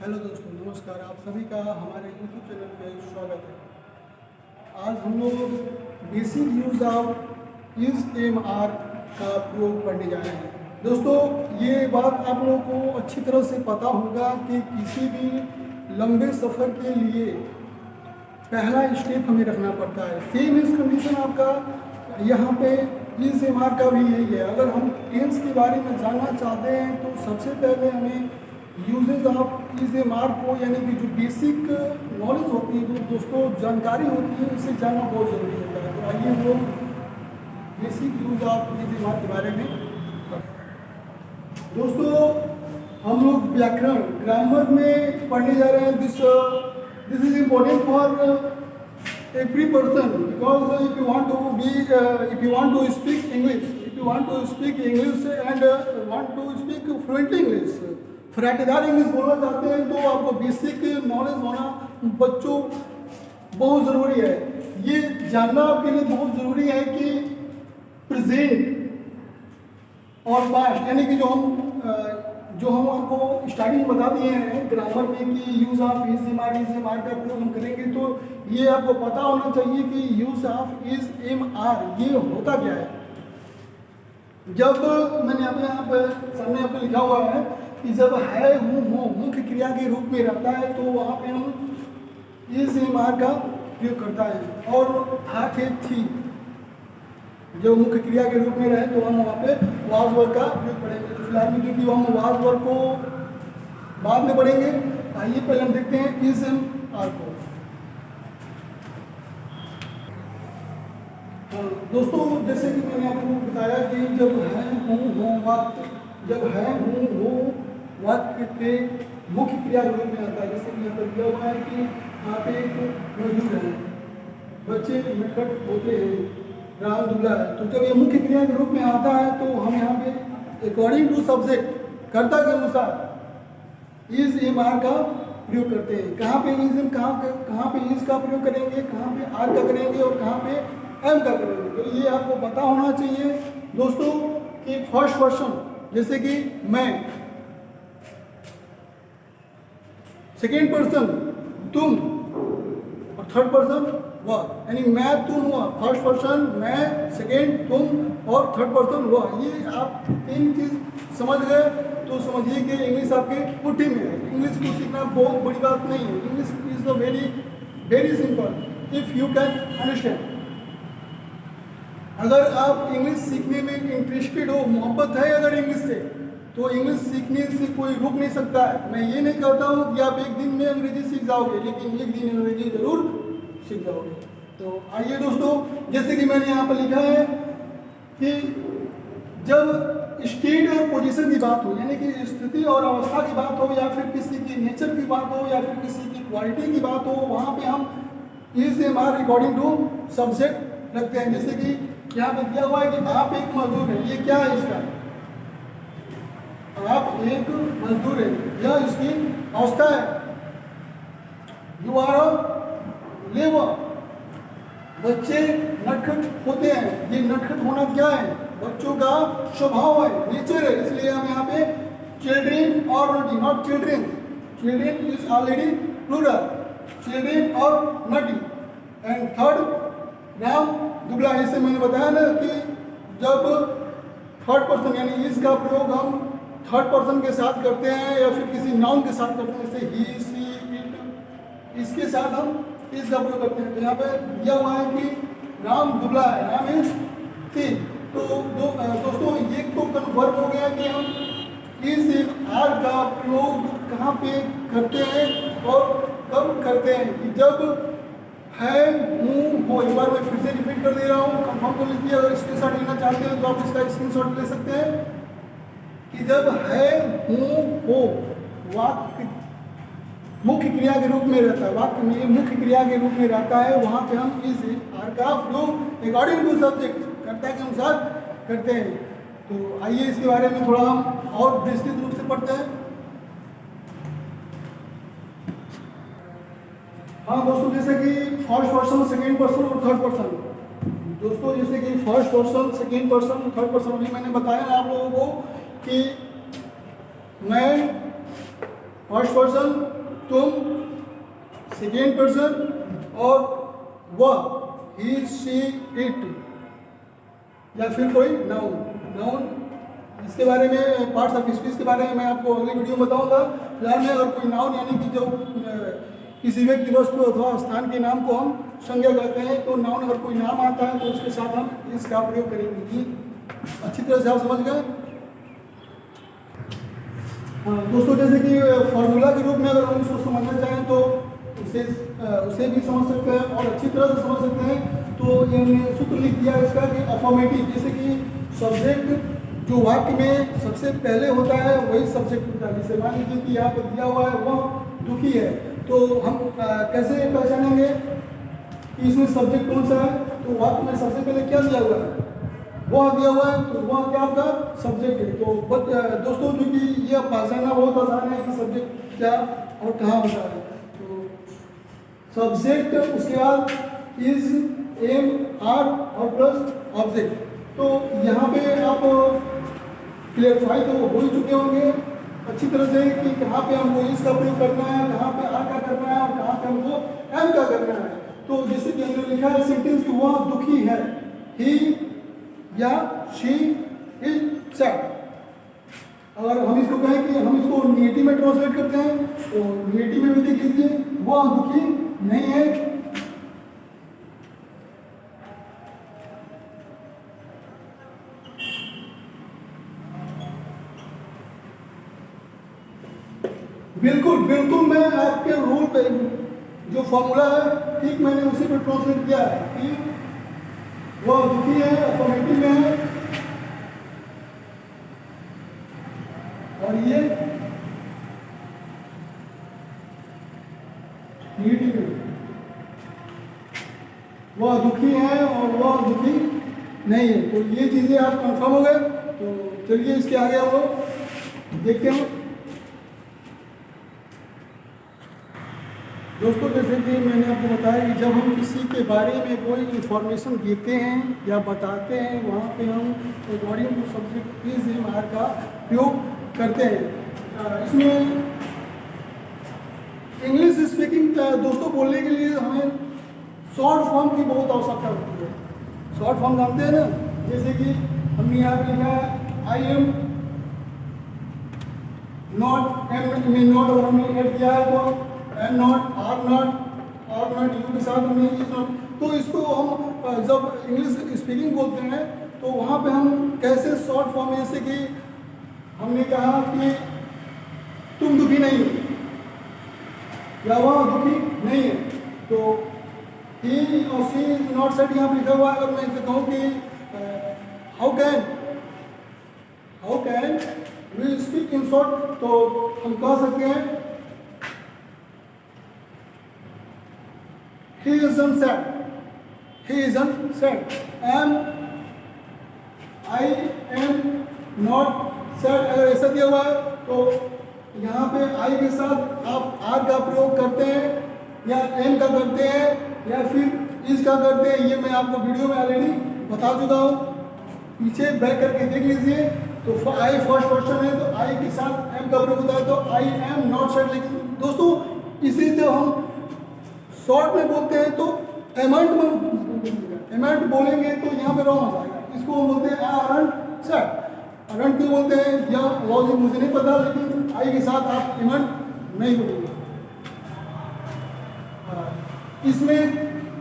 Hello दोस्तों, नमस्कार। आप सभी का हमारे YouTube चैनल पे स्वागत है। आज हम लोग basic use of is am are का प्रयोग पढ़ने जा रहे हैं। दोस्तों, ये बात आप लोगों को अच्छी तरह से पता होगा कि किसी भी लंबे सफ़र के लिए पहला स्टेप हमें रखना पड़ता है। सेम इस कंडीशन आपका यहाँ पे इज एम आर का भी यही है। अगर हम टेंस के बारे में जानना चाहते हैं तो सबसे पहले हमें usages of is am are को, यानी कि जो बेसिक नॉलेज होती है, जो दोस्तों जानकारी होती है, इसे जानना बहुत ज़रूरी होता है। तो आइए वो basic use of is am are के बारे में दोस्तों हम लोग व्याकरण ग्रामर में पढ़ने जा रहे हैं। This is important for every person, because if you want to speak English and want to speak fluent English, फराटेदार इंग्लिश बोलना चाहते हैं, तो आपको बेसिक नॉलेज होना बच्चों बहुत ज़रूरी है। ये जानना आपके लिए बहुत ज़रूरी है कि प्रेजेंट और पास्ट, यानी कि जो हम आपको स्टार्टिंग बता दिए हैं ग्रामर में कि use of is am are का प्रयोग हम करेंगे, तो ये आपको पता होना चाहिए कि use of is am are ये होता क्या है। जब मैंने अभी यहाँ पर सामने यहाँ पे लिखा हुआ है कि जब है हूँ हो मुख्य क्रिया के रूप में रहता है, तो वहाँ पे हम इज एम आर का प्रयोग करता है। और था थे थी जो मुख्य क्रिया के रूप में रहे, तो हम वहाँ पे वाज वर्ग का प्रयोग पढ़ेंगे। तो फिलहाल में क्योंकि हम वाज वर्ग को बाद में पढ़ेंगे, आइए पहले हम देखते हैं इज एम आर को। दोस्तों, जैसे कि मैंने आपको बताया कि जब है हूँ हो वाक्य के मुख्य क्रिया के रूप में आता है। जैसे कि यहाँ पर दिया हुआ है कि यहाँ पे एक मजदूर है, बच्चे नटखट होते हैं, राम दुबला है। तो जब ये मुख्य क्रिया के रूप में आता है, तो हम यहाँ पे अकॉर्डिंग टू सब्जेक्ट कर्ता के अनुसार इज एम आर का प्रयोग करते हैं। कहाँ पे इज एम कहाँ पे इज का प्रयोग करेंगे, कहाँ पे आर का करेंगे और कहाँ पे एम का करेंगे। तो ये आपको पता होना चाहिए दोस्तों कि फर्स्ट पर्सन जैसे कि मैं, सेकेंड पर्सन तुम और थर्ड पर्सन वह, यानी मैं तुम हुआ फर्स्ट पर्सन, मैं सेकेंड तुम और थर्ड पर्सन वह। ये आप तीन चीज़ समझ गए तो समझिए कि इंग्लिश आपके मुट्ठी में है। इंग्लिश को सीखना बहुत बड़ी बात नहीं है। English is the very simple if you can understand. अगर आप इंग्लिश सीखने में इंटरेस्टेड हो, मोहब्बत है अगर इंग्लिश से, तो इंग्लिश सीखने से कोई रुक नहीं सकता है। मैं ये नहीं कहता हूँ कि आप एक दिन में अंग्रेजी सीख जाओगे, लेकिन एक दिन अंग्रेजी जरूर सीख जाओगे। तो आइए दोस्तों, जैसे कि मैंने यहाँ पर लिखा है कि जब स्टेट और पोजीशन की बात हो, यानी कि स्थिति और अवस्था की बात हो, या फिर किसी की नेचर की बात हो, या फिर किसी की क्वालिटी की बात हो, वहाँ पे हम is am are according to subject रखते हैं। जैसे कि यहाँ पे दिया हुआ है कि आप एक मजदूर है, ये क्या है इसका, आप एक मजदूर है, यह इसकी अवस्था है। यू आर अ लेबर, बच्चे नटखट होते हैं, ये नटखट होना क्या है, बच्चों का स्वभाव है, नेचर है। इसलिए हम यहाँ पे children are naughty, not children, children is already plural, children are naughty. And third Ram दुबला, जैसे मैंने बताया ना कि जब थर्ड पर्सन यानी इस का प्रयोग हम थर्ड पर्सन के साथ करते हैं या फिर किसी नाउन के साथ करते हैं, जैसे ही सी इट, इसके साथ हम इस का प्रयोग करते हैं। तो यहाँ पे दिया हुआ है कि राम दुबला है, राम इज थी। तो दोस्तों ये तो कन्फर्म हो गया कि हम इस आर का प्रयोग कहाँ पे करते हैं और कब करते हैं, कि जब है हूँ हो। एक बार मैं फिर से रिपीट कर दे रहा हूँ, कंफर्म कर लीजिए। अगर स्क्रीनशॉट लेना चाहते हैं तो आप इसका स्क्रीनशॉट ले सकते हैं कि जब है हूँ हो वाक्य मुख्य क्रिया के रूप में रहता है, वाक्य में मुख्य क्रिया के रूप में रहता है, वहाँ पे हम इस आर का प्रयोग अकॉर्डिंग टू सब्जेक्ट कर्ता के अनुसार करते हैं। तो आइए इसके बारे में थोड़ा हम और विस्तृत रूप से पढ़ते हैं। हाँ दोस्तों, जैसे कि फर्स्ट पर्सन, सेकेंड पर्सन और थर्ड पर्सन। दोस्तों जैसे कि first person, second person, third person, अभी मैंने बताया आप लोगों को कि मैं फर्स्ट पर्सन तुम, सेकेंड पर्सन और वह, ही, शी, इट, या फिर कोई नाउन। नाउन इसके बारे में, पार्ट्स ऑफ स्पीच के बारे में मैं आपको अगली वीडियो में बताऊंगा। फिलहाल में अगर कोई नाउन यानी कि जो किसी व्यक्ति, वस्तु अथवा स्थान के नाम को हम संज्ञा कहते हैं, तो नाउन अगर कोई नाम आता है तो उसके साथ हम इसका प्रयोग करेंगे। ये अच्छी तरह से आप समझ गए। हाँ दोस्तों, जैसे कि फार्मूला के रूप में अगर हम इसको समझना चाहें तो उसे भी समझ सकते हैं और अच्छी तरह से समझ सकते हैं। तो ये हमने सूत्र लिख दिया इसका कि अफर्मेटिव, जैसे कि सब्जेक्ट जो वाक्य में सबसे पहले होता है वही सब्जेक्ट होता है। जैसे मान लीजिए कि यहाँ पर दिया हुआ है वह दुखी है, तो हम कैसे पहचानेंगे कि इसमें सब्जेक्ट कौन सा है? तो वाक्य में सबसे पहले क्या दिया हुआ है? वह दिया हुआ है, तो वह क्या आपका सब्जेक्ट है। तो दोस्तों जो कि ये पहचानना बहुत आसान है कि सब्जेक्ट क्या और कहाँ होता है। तो सब्जेक्ट, उसके बाद इज, एम, आर और प्लस ऑब्जेक्ट। तो यहाँ पे आप क्लियरफाई तो हो ही चुके होंगे अच्छी तरह से कि कहाँ पे हमको इस का प्रयोग करना है, कहाँ पे आर का करना है और कहाँ पे हमको एम का करना है। तो जैसे कि हमने लिखा है सेंटेंस कि वह दुखी है, ही या शी इज सैड। अगर हम इसको कहें कि हम इसको नेगेटिव में ट्रांसलेट करते हैं तो नेगेटिव में भी देख लीजिए, वह दुखी नहीं है। बिल्कुल बिल्कुल, मैं आपके रूल पे जो फॉर्मूला है ठीक मैंने उसी पर ट्रांसलेट किया है कि वह दुखी है, अफर्मेटिव में है, और ये नेगेटिव में। वह दुखी है और वह दुखी नहीं है। तो ये चीजें आप कंफर्म हो गए। तो चलिए इसके आगे हम लोग देखते हैं। दोस्तों, जैसे कि मैंने आपको बताया कि जब हम किसी के बारे में कोई इन्फॉर्मेशन देते हैं या बताते हैं, वहाँ पे हम according to subject is, am, are का प्रयोग करते हैं। इसमें इंग्लिश स्पीकिंग दोस्तों बोलने के लिए हमें शॉर्ट फॉर्म की बहुत आवश्यकता होती है। शॉर्ट फॉर्म जानते हैं ना, जैसे कि हमने यहाँ पे लिखा है आई एम नॉट, एम में नॉट और हमने ऐड किया है तो am not, are not you के साथ हमने इज नॉट। तो इसको हम जब इंग्लिश स्पीकिंग बोलते हैं तो वहाँ पे हम कैसे शॉर्ट फॉर्म, जैसे कि हमने कहा कि तुम दुखी नहीं हो या वह दुखी नहीं है, तो ही और शी इज नॉट सेड यहाँ लिखा हुआ है। अगर मैं इसे कहूँ कि how can we speak in short, तो हम कह सकते हैं he isn't sad, he isn't sad, I am not sad। अगर ऐसा दिया हुआ है तो यहाँ पे I के साथ आप R का प्रयोग करते हैं या M का करते हैं या फिर इस का करते हैं। ये मैं आपको वीडियो में ऑलरेडी बता चुका हूँ, पीछे बैक करके देख लीजिए। तो I फर्स्ट पर्सन है तो I के साथ M का प्रयोग होता है, तो I am not sad। लेकिन दोस्तों इसी जब हम शॉर्ट में बोलते हैं तो एमेंट बोलेंगे तो यहाँ पे रॉन्ग हो जाएगा। इसको हम बोलते हैं अरंट सेट। अरंट क्यों बोलते हैं या लॉजिक मुझे नहीं पता, लेकिन आई के साथ आप एमेंट नहीं बोलेंगे। इसमें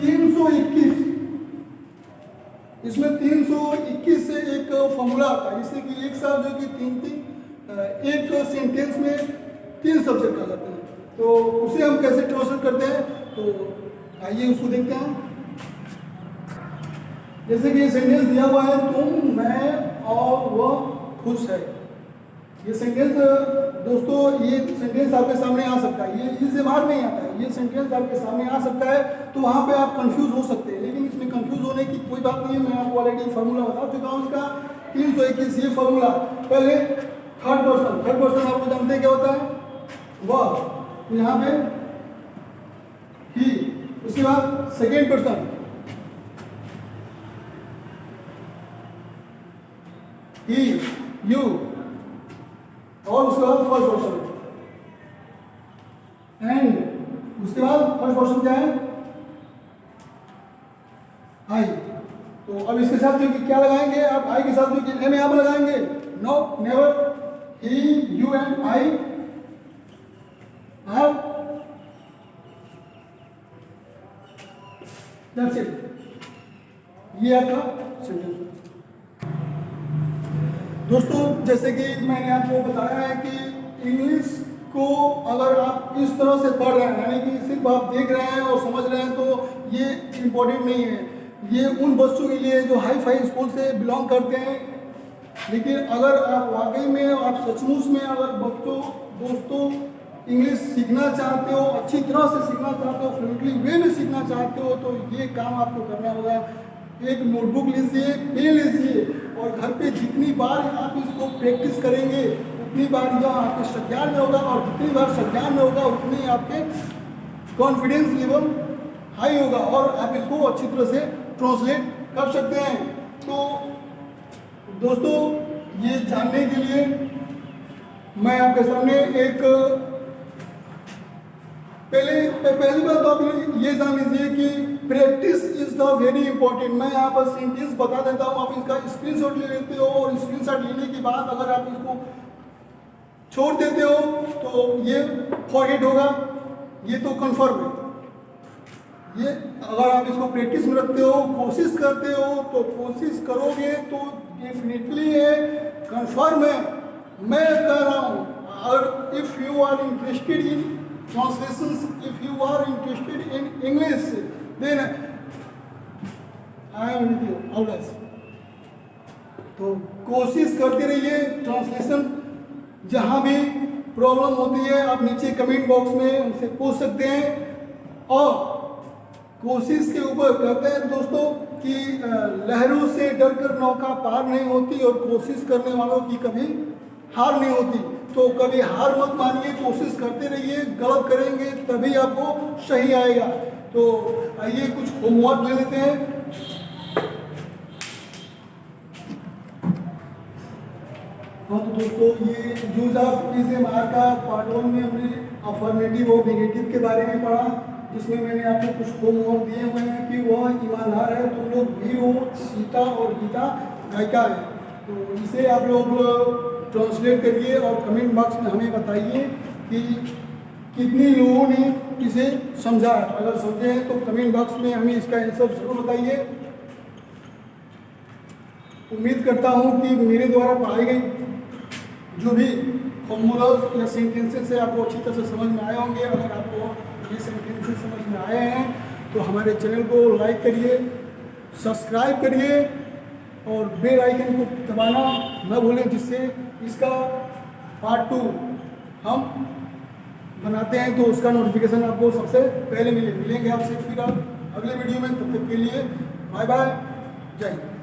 321 से एक फॉर्मूला आता है, जिससे कि एक साथ जो कि एक सेंटेंस में 3 सब्जेक्ट आ जाते हैं। तो उसे हम कैसे ट्रांसलेट करते हैं, तो आइए उसको देखते हैं। जैसे कि ये सेंटेंस दिया हुआ है, तुम, मैं और वह खुश है। ये सेंटेंस दोस्तों, ये सेंटेंस आपके सामने आ सकता है, ये इससे बाहर नहीं आता है। ये सेंटेंस आपके सामने आ सकता है, तो वहाँ पे आप कंफ्यूज हो सकते हैं, लेकिन इसमें कंफ्यूज होने की कोई बात नहीं है। मैं आपको ऑलरेडी फार्मूला बता चुका हूँ इसका 321। ये फार्मूला पहले थर्ड पर्सन आपको जानते हैं क्या होता है, वह, तो यहाँ पे ही, उसके बाद सेकेंड पर्सन ही, यू, और उसके बाद फर्स्ट पर्सन एंड उसके बाद फर्स्ट पर्सन क्या है, आई। तो अब इसके साथ जो क्या लगाएंगे, आप आई के साथ जो एम यहाँ पर लगाएंगे, no never, he you and I have, that's it, ये आपका सेंटेंस। दोस्तों जैसे कि मैंने आपको बताया है कि इंग्लिश को अगर आप इस तरह से पढ़ रहे हैं, यानी कि सिर्फ आप देख रहे हैं और समझ रहे हैं, तो ये इम्पोर्टेंट नहीं है। ये उन बच्चों के लिए जो हाई फाई स्कूल से बिलोंग करते हैं। लेकिन अगर आप वाकई में, आप सचमुच में अगर दोस्तों इंग्लिश सीखना चाहते हो, अच्छी तरह से सीखना चाहते हो, फ्लुएंटली वे में सीखना चाहते हो, तो ये काम आपको करना होगा। एक नोटबुक लीजिए, पेन लीजिए और घर पे जितनी बार आप इसको प्रैक्टिस करेंगे उतनी बार यह आपके संज्ञान में होगा, और जितनी बार संज्ञान में होगा उतनी आपके कॉन्फिडेंस लेवल हाई होगा और आप इसको अच्छी तरह से ट्रांसलेट कर सकते हैं। तो दोस्तों ये जानने के लिए मैं आपके सामने एक पहली बात तो आप ये जान लीजिए कि practice is the very important. मैं यहाँ पर सेंटेंस बता देता हूँ, आप इसका स्क्रीनशॉट ले लेते हो और स्क्रीनशॉट लेने के बाद अगर आप इसको छोड़ देते हो तो ये फॉरगेट होगा, ये तो कंफर्म है। ये अगर आप इसको प्रैक्टिस में रखते हो, कोशिश करते हो, तो कोशिश करोगे तो डेफिनेटली है, कंफर्म है। मैं कह रहा हूँ, अगर if you are interested in translations, if you are interested in English, then I am with you always। तो कोशिश करते रहिए। ट्रांसलेशन जहाँ भी प्रॉब्लम होती है आप नीचे कमेंट बॉक्स में उनसे पूछ सकते हैं। और कोशिश के ऊपर कहते हैं दोस्तों कि लहरों से डरकर नौका पार नहीं होती और कोशिश करने वालों की कभी हार नहीं होती। तो कभी हार मत मानिए, कोशिश करते रहिए। गलत करेंगे तभी आपको सही आएगा। तो आइए कुछ होमवर्क ले लेते हैं। हाँ तो दोस्तों ये यूज ऑफ इज ए मार का पार्ट 1 में हमने अफर्मेटिव और नेगेटिव के बारे में पढ़ा, जिसमें मैंने आपको कुछ होमवर्क दिए हुए हैं कि वह ईमानदार है, तुम लोग वीर हो, सीता और गीता गायिका है। तो इसे आप लोग ट्रांसलेट करिए और कमेंट बॉक्स में हमें बताइए कि कितने लोगों ने इसे समझा। अगर समझे हैं तो कमेंट बॉक्स में हमें इसका आंसर जरूर बताइए। उम्मीद करता हूं कि मेरे द्वारा पढ़ाई गई जो भी फॉर्मूलाज या सेंटेंसेस है आपको अच्छी तरह से समझ में आए होंगे। अगर आपको ये सेंटेंसेस समझ में आए हैं तो हमारे चैनल को लाइक करिए, सब्सक्राइब करिए और बेल आइकन को दबाना न भूलें, जिससे इसका पार्ट 2 हम बनाते हैं तो उसका नोटिफिकेशन आपको सबसे पहले मिलेंगे आपसे फिर आप अगले वीडियो में। तब तक के लिए बाय बाय, जय हिंद।